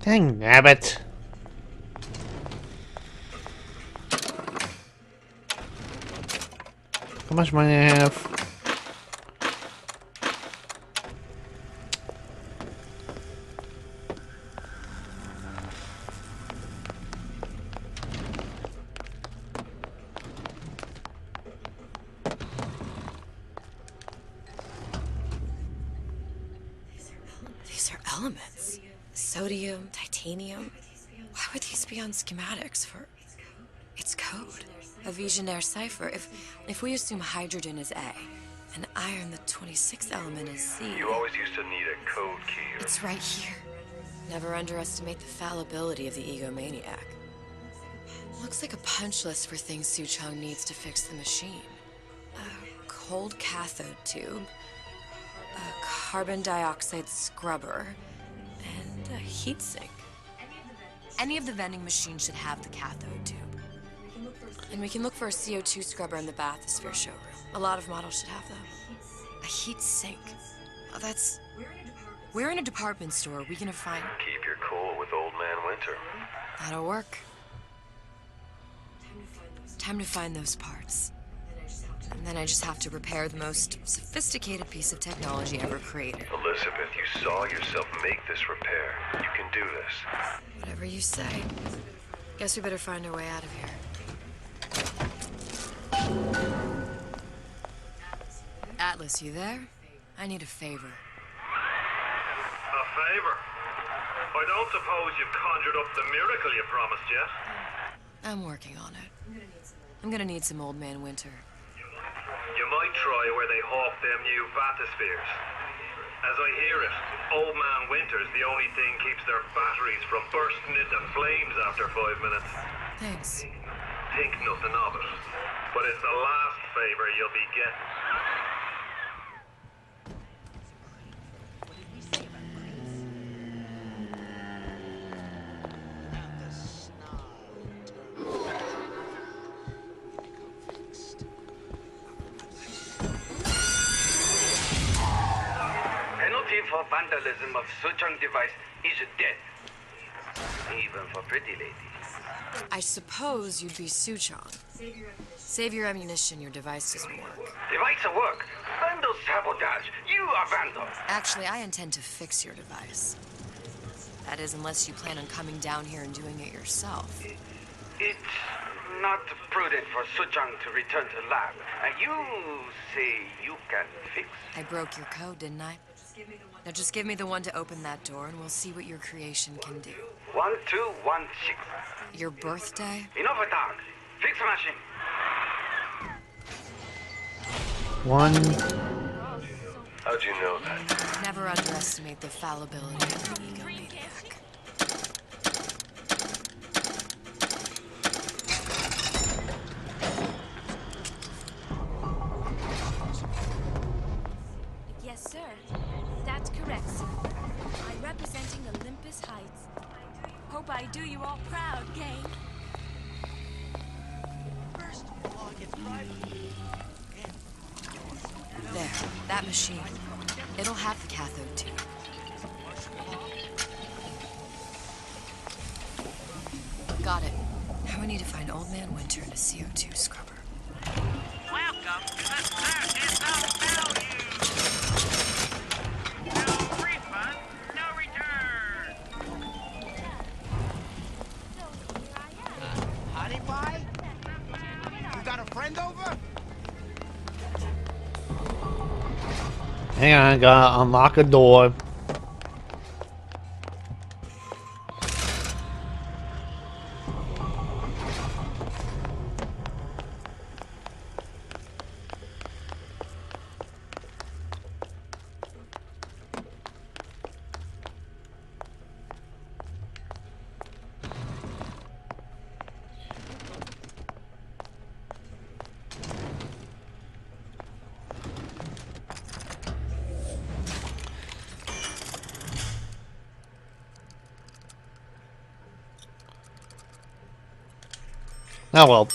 Dang nabbit. How much money I have? These are elements. Sodium, titanium. Why would these be on schematics for... It's code. A Visionaire cipher. If we assume hydrogen is A, and iron, the 26th element, is C... You always used to need a code key. It's right here. Never underestimate the fallibility of the egomaniac. Looks like a punch list for things Suchong needs to fix the machine. A cold cathode tube, a carbon dioxide scrubber, and a heat sink. Any of the vending machines should have the cathode tube. And we can look for a CO2 scrubber in the bathysphere showroom. A lot of models should have them. A heat sink. Oh, that's... We're in a department store. We can find... Keep your cool with Old Man Winter. That'll work. Time to find those parts. And then I just have to repair the most sophisticated piece of technology ever created. Elizabeth, you saw yourself make this repair. You can do this. Whatever you say. Guess we better find our way out of here. Atlas, you there? I need a favor. A favor? I don't suppose you've conjured up the miracle you promised yet? I'm working on it. I'm gonna need some Old Man Winter. You might try where they hawk them new bathyspheres. As I hear it, Old Man Winter's the only thing keeps their batteries from bursting into flames after 5 minutes. Thanks. Think nothing of it. But it's the last favor you'll be getting. Penalty for vandalism of Suchong device is death. Even for pretty ladies. I suppose you'd be Suchong. Save your ammunition, your device doesn't work. Device at work. Vandal sabotage. You are vandal. Actually, I intend to fix your device. That is, unless you plan on coming down here and doing it yourself. It's not prudent for Suchong to return to lab. And you say you can fix? I broke your code, didn't I? Now just give me the one to open that door and we'll see what your creation can do. 1216. Your birthday? Enough of talk. Fix the machine. One. How'd you know that? Never underestimate the fallibility of the egomaniac. Yes, sir. That's correct, sir. I'm representing Olympus Heights. Hope I do you all proud, gang. First, the law gets private. There, that machine. It'll have the cathode tube. Got it. Now we need to find Old Man Winter and a CO2 scrubber. Welcome to the circus of value. No refund, no return. Honey pie? You got a friend over? Hang on, gotta unlock a door. Oh well.